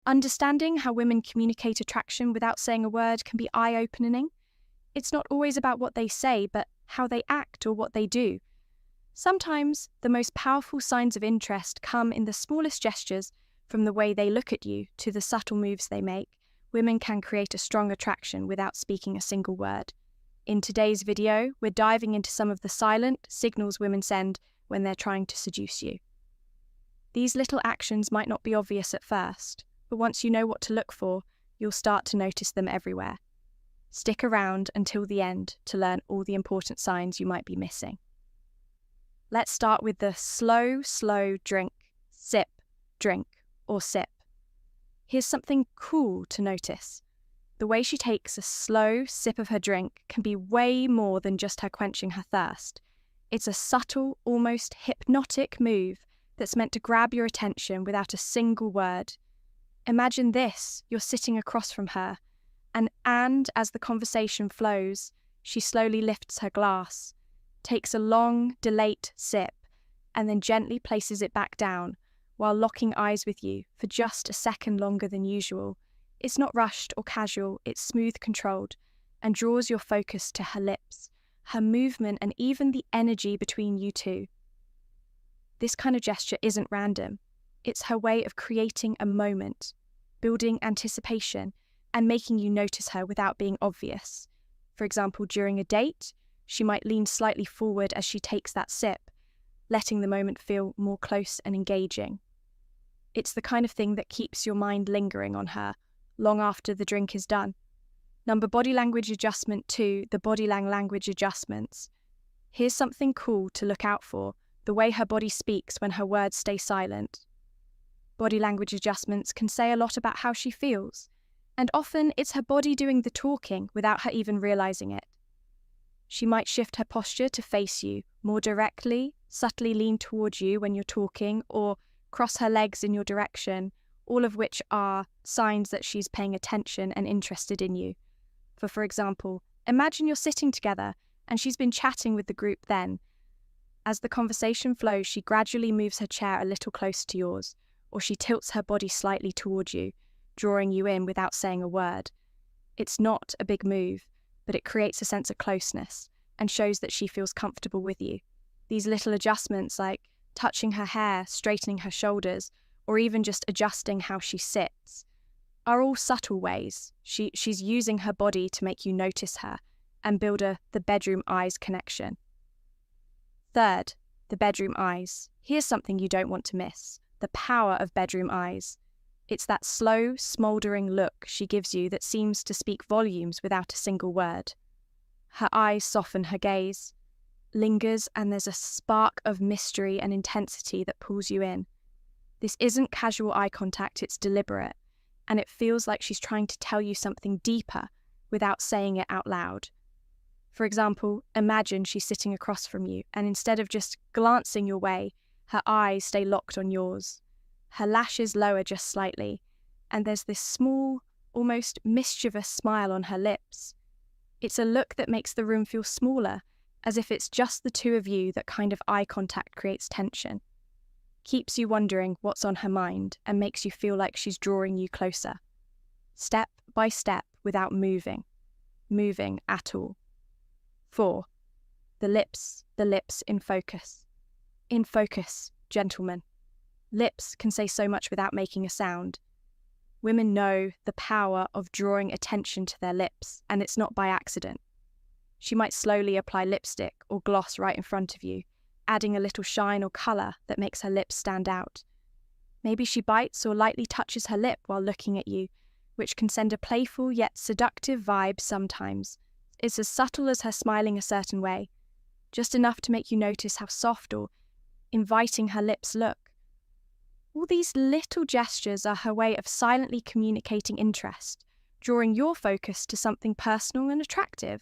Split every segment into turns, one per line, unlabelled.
Understanding how women communicate attraction without saying a word can be eye-opening. It's not always about what they say, but how they act or what they do. Sometimes the most powerful signs of interest come in the smallest gestures, from the way they look at you to the subtle moves they make. Women can create a strong attraction without speaking a single word. In today's video, we're diving into some of the silent signals women send when they're trying to seduce you. These little actions might not be obvious at first, but once you know what to look for, you'll start to notice them everywhere. Stick around until the end to learn all the important signs you might be missing. Let's start with the slow drink, sip, drink, or sip. Here's something cool to notice. The way she takes a slow sip of her drink can be way more than just her quenching her thirst. It's a subtle, almost hypnotic move that's meant to grab your attention without a single word. Imagine this: you're sitting across from her, and as the conversation flows, she slowly lifts her glass, takes a long, delayed sip, and then gently places it back down while locking eyes with you for just a second longer than usual. It's not rushed or casual, it's smooth, controlled, and draws your focus to her lips, her movement, and even the energy between you two. This kind of gesture isn't random. It's her way of creating a moment, building anticipation, and making you notice her without being obvious. For example, during a date, she might lean slightly forward as she takes that sip, letting the moment feel more close and engaging. It's the kind of thing that keeps your mind lingering on her long after the drink is done. Number body language adjustment 2, the body language adjustments. Here's something cool to look out for: the way her body speaks when her words stay silent. Body language adjustments can say a lot about how she feels, and often it's her body doing the talking without her even realizing it. She might shift her posture to face you more directly, subtly lean towards you when you're talking, or cross her legs in your direction, all of which are signs that she's paying attention and interested in you. For example, imagine you're sitting together and she's been chatting with the group then. As the conversation flows, she gradually moves her chair a little closer to yours, or she tilts her body slightly towards you, drawing you in without saying a word. It's not a big move, but it creates a sense of closeness and shows that she feels comfortable with you. These little adjustments, like touching her hair, straightening her shoulders, or even just adjusting how she sits, are all subtle ways she's using her body to make you notice her and build the bedroom eyes connection. Third, the bedroom eyes. Here's something you don't want to miss: the power of bedroom eyes. It's that slow, smouldering look she gives you that seems to speak volumes without a single word. Her eyes soften, her gaze lingers, and there's a spark of mystery and intensity that pulls you in. This isn't casual eye contact, it's deliberate, and it feels like she's trying to tell you something deeper without saying it out loud. For example, imagine she's sitting across from you, and instead of just glancing your way, her eyes stay locked on yours. Her lashes lower just slightly, and there's this small, almost mischievous smile on her lips. It's a look that makes the room feel smaller, as if it's just the two of you. That kind of eye contact creates tension, keeps you wondering what's on her mind, and makes you feel like she's drawing you closer, step by step, without moving at all. 4. The lips in focus. In focus, gentlemen. Lips can say so much without making a sound. Women know the power of drawing attention to their lips, and it's not by accident. She might slowly apply lipstick or gloss right in front of you, adding a little shine or colour that makes her lips stand out. Maybe she bites or lightly touches her lip while looking at you, which can send a playful yet seductive vibe sometimes. It's as subtle as her smiling a certain way, just enough to make you notice how soft or inviting her lips look. All these little gestures are her way of silently communicating interest, drawing your focus to something personal and attractive.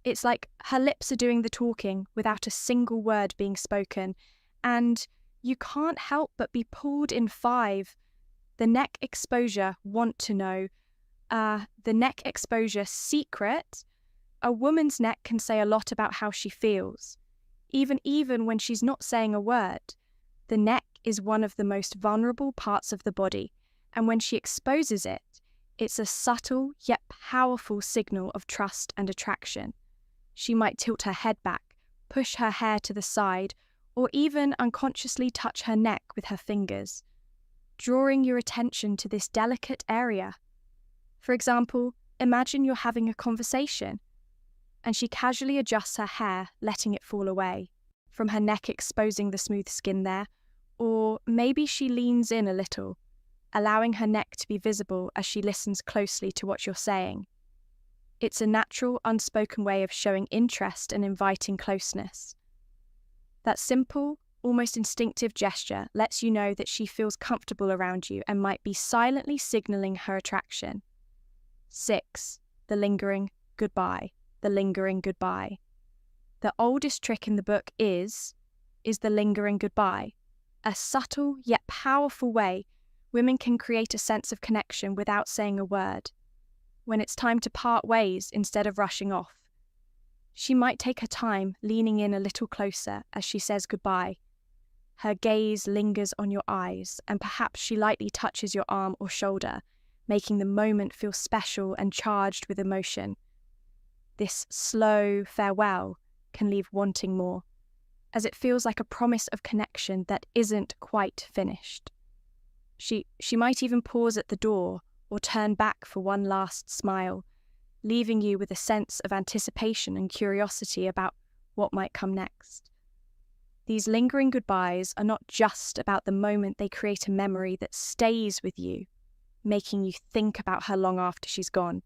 It's like her lips are doing the talking without a single word being spoken, and you can't help but be pulled in. 5. The neck exposure. Want to know the neck exposure secret? A woman's neck can say a lot about how she feels, even when she's not saying a word. The neck is one of the most vulnerable parts of the body, And when she exposes it, it's a subtle yet powerful signal of trust and attraction. She might tilt her head back, push her hair to the side, or even unconsciously touch her neck with her fingers, drawing your attention to this delicate area. For example, imagine you're having a conversation, and she casually adjusts her hair, letting it fall away, from her neck exposing the smooth skin there, or maybe she leans in a little, allowing her neck to be visible as she listens closely to what you're saying. It's a natural, unspoken way of showing interest and inviting closeness. That simple, almost instinctive gesture lets you know that she feels comfortable around you and might be silently signaling her attraction. 6. The lingering goodbye. The lingering goodbye. The oldest trick in the book is the lingering goodbye. A subtle yet powerful way women can create a sense of connection without saying a word. When it's time to part ways instead of rushing off, she might take her time, leaning in a little closer as she says goodbye. Her gaze lingers on your eyes, and perhaps she lightly touches your arm or shoulder, making the moment feel special and charged with emotion. This slow farewell can leave wanting more, as it feels like a promise of connection that isn't quite finished. She might even pause at the door or turn back for one last smile, leaving you with a sense of anticipation and curiosity about what might come next. These lingering goodbyes are not just about the moment, they create a memory that stays with you, making you think about her long after she's gone.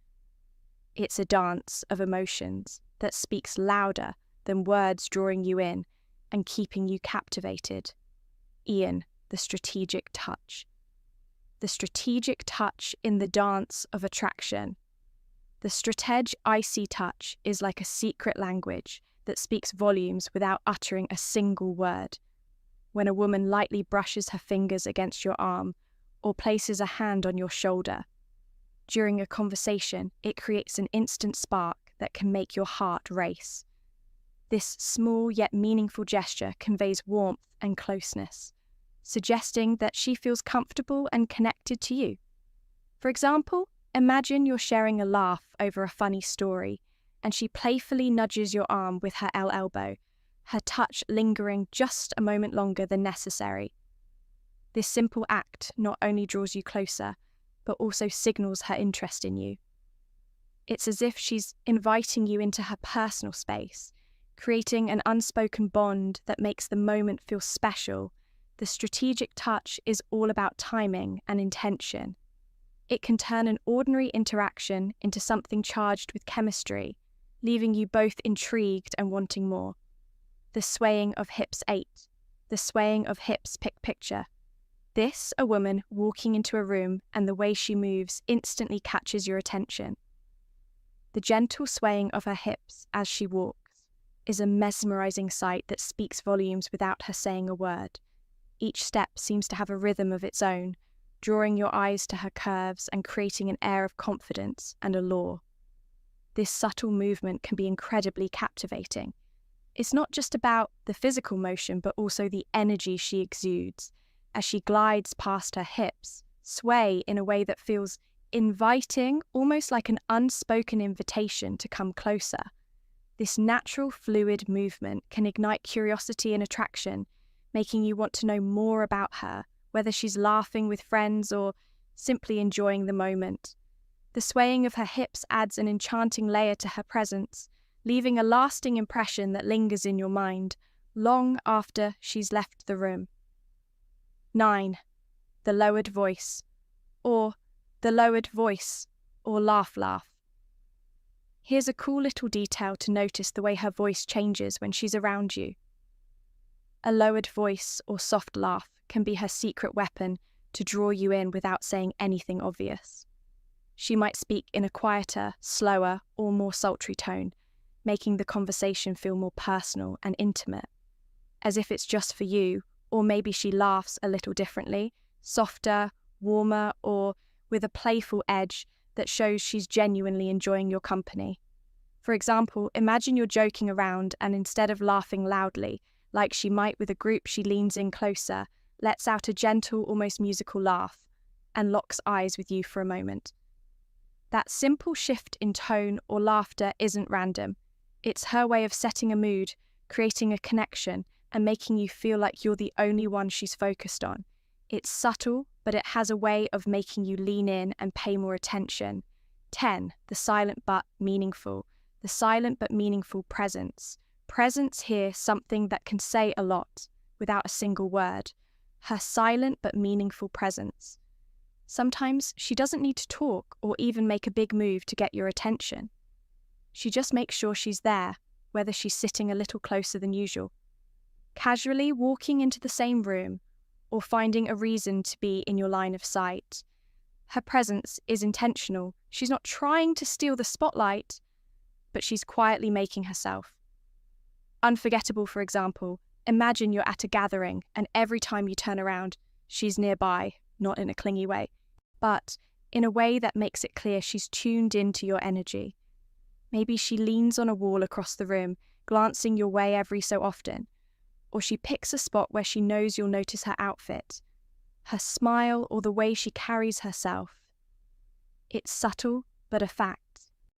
It's a dance of emotions that speaks louder than words, drawing you in and keeping you captivated. Ian, the strategic touch. The strategic touch in the dance of attraction. The stratege icy touch is like a secret language that speaks volumes without uttering a single word. When a woman lightly brushes her fingers against your arm or places a hand on your shoulder, during a conversation, it creates an instant spark that can make your heart race. This small yet meaningful gesture conveys warmth and closeness, suggesting that she feels comfortable and connected to you. For example, imagine you're sharing a laugh over a funny story, and she playfully nudges your arm with her elbow, her touch lingering just a moment longer than necessary. This simple act not only draws you closer, but also signals her interest in you. It's as if she's inviting you into her personal space, creating an unspoken bond that makes the moment feel special. The strategic touch is all about timing and intention. It can turn an ordinary interaction into something charged with chemistry, leaving you both intrigued and wanting more. The swaying of hips 8. The swaying of hips picture. This, a woman walking into a room, and the way she moves instantly catches your attention. The gentle swaying of her hips as she walks is a mesmerizing sight that speaks volumes without her saying a word. Each step seems to have a rhythm of its own, drawing your eyes to her curves and creating an air of confidence and allure. This subtle movement can be incredibly captivating. It's not just about the physical motion, but also the energy she exudes as she glides past her hips, sway in a way that feels inviting, almost like an unspoken invitation to come closer. This natural, fluid movement can ignite curiosity and attraction, making you want to know more about her, whether she's laughing with friends or simply enjoying the moment. The swaying of her hips adds an enchanting layer to her presence, leaving a lasting impression that lingers in your mind long after she's left the room. 9. The lowered voice, or laugh. Here's a cool little detail to notice: the way her voice changes when she's around you. A lowered voice or soft laugh can be her secret weapon to draw you in without saying anything obvious. She might speak in a quieter, slower, or more sultry tone, making the conversation feel more personal and intimate, as if it's just for you. Or maybe she laughs a little differently, softer, warmer, or with a playful edge that shows she's genuinely enjoying your company. For example, imagine you're joking around, and instead of laughing loudly, like she might with a group, she leans in closer, lets out a gentle, almost musical laugh. and locks eyes with you for a moment. That simple shift in tone or laughter isn't random. It's her way of setting a mood, creating a connection, and making you feel like you're the only one she's focused on. It's subtle, but it has a way of making you lean in and pay more attention. 10. The silent but meaningful. The silent but meaningful presence. Presence here, something that can say a lot without a single word. Her silent but meaningful presence. Sometimes she doesn't need to talk or even make a big move to get your attention. She just makes sure she's there, whether she's sitting a little closer than usual. Casually walking into the same room, or finding a reason to be in your line of sight. Her presence is intentional. She's not trying to steal the spotlight, but she's quietly making herself. Unforgettable, for example, imagine you're at a gathering and every time you turn around, she's nearby, not in a clingy way, but in a way that makes it clear she's tuned into your energy. Maybe she leans on a wall across the room, glancing your way every so often, or she picks a spot where she knows you'll notice her outfit, her smile, or the way she carries herself. It's subtle, but a fact.